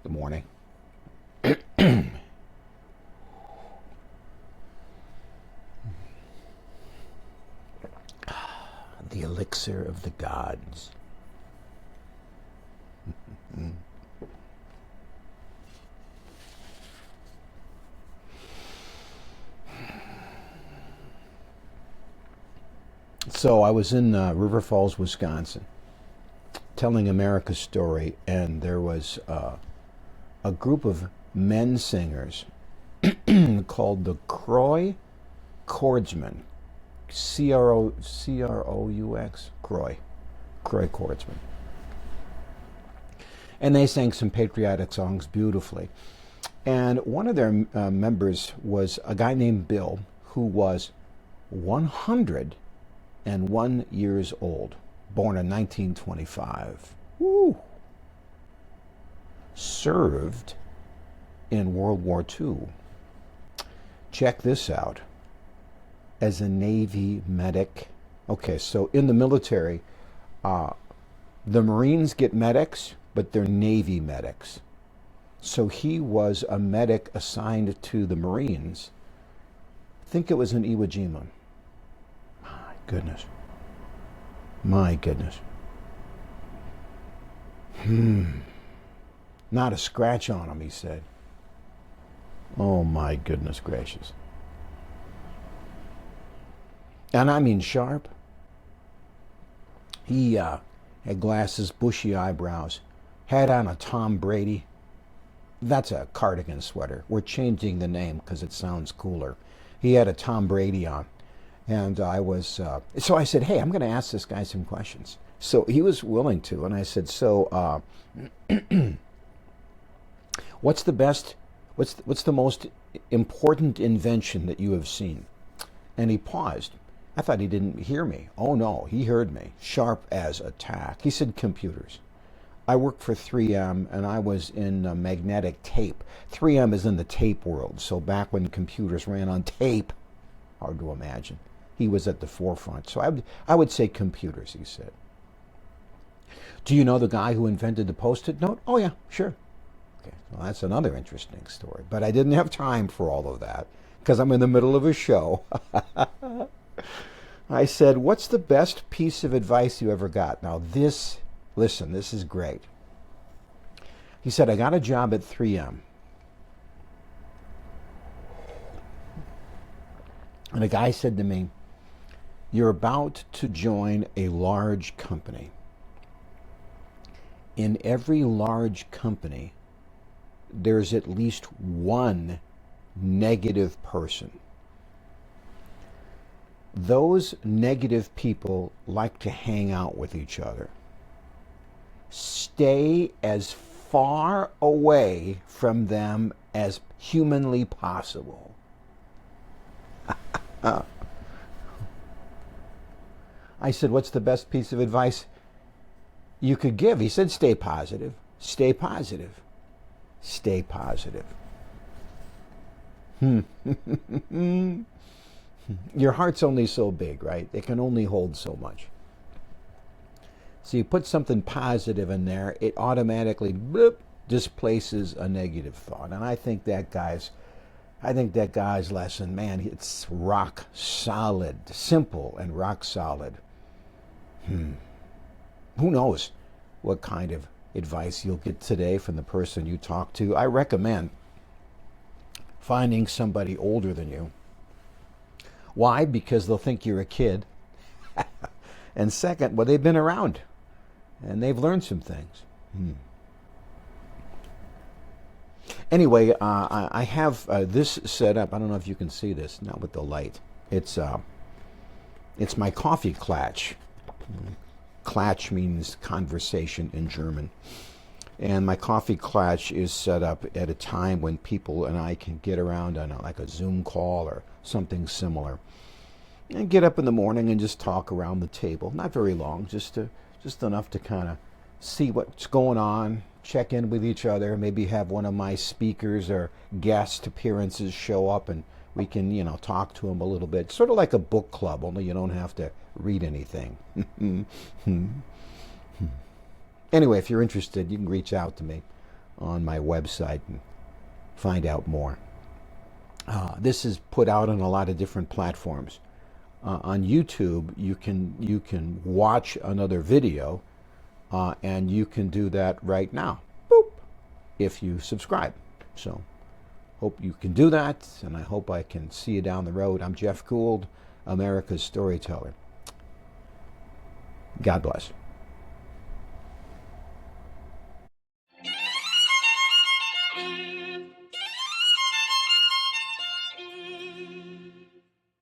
Good morning. The elixir of the gods. So I was in River Falls, Wisconsin, telling America's story, and there was a group of men singers called the Croy Chordsmen. Crous, Croy Chordsmen. And they sang some patriotic songs beautifully. And one of their members was a guy named Bill, who was 101 years old, born in 1925. Woo! Served in World War II. Check this out. As a Navy medic. Okay, so in the military, the Marines get medics, but they're Navy medics. So he was a medic assigned to the Marines. I think it was in Iwo Jima. My goodness. My goodness. Not a scratch on him, he said. Oh my goodness gracious. And I mean sharp. He had glasses, bushy eyebrows, had on a Tom Brady. That's a cardigan sweater. We're changing the name because it sounds cooler. He had a Tom Brady on. And I was, so I said, hey, I'm going to ask this guy some questions. So he was willing to. And I said, so what's the most important invention that you have seen? And he paused. I thought he didn't hear me. Oh no, he heard me, sharp as a tack. He said computers. I worked for 3M and I was in magnetic tape. 3M is in the tape world, so back when computers ran on tape, hard to imagine, he was at the forefront. So I would say computers, he said. Do you know the guy who invented the Post-it note? Oh yeah, sure. Okay, well that's another interesting story, but I didn't have time for all of that because I'm in the middle of a show. I said, what's the best piece of advice you ever got? Now listen, this is great. He said, I got a job at 3M. And a guy said to me, you're about to join a large company. In every large company, there's at least one negative person. Those negative people like to hang out with each other. Stay as far away from them as humanly possible. I said, what's the best piece of advice you could give? He said, stay positive. Stay positive. Stay positive. Your heart's only so big, right? It can only hold so much. So you put something positive in there, it automatically displaces a negative thought. And I think that guy's lesson, man, it's rock solid, simple and rock solid. Who knows what kind of advice you'll get today from the person you talk to. I recommend finding somebody older than you. Why? Because they'll think you're a kid. And second, well, they've been around and they've learned some things. Anyway, I have this set up. I don't know if you can see this, not with the light. It's my coffee klatsch. Klatsch means conversation in German. And my coffee klatsch is set up at a time when people and I can get around on like a Zoom call or something similar. And get up in the morning and just talk around the table. Not very long, just enough to kind of see what's going on, check in with each other, maybe have one of my speakers or guest appearances show up and we can, talk to them a little bit. Sort of like a book club, only you don't have to read anything. Anyway, if you're interested, you can reach out to me. on my website and find out more. This is put out on a lot of different platforms. On YouTube, you can watch another video, and you can do that right now, boop, if you subscribe. So, hope you can do that, and I hope I can see you down the road. I'm Jeff Gould, America's Storyteller. God bless.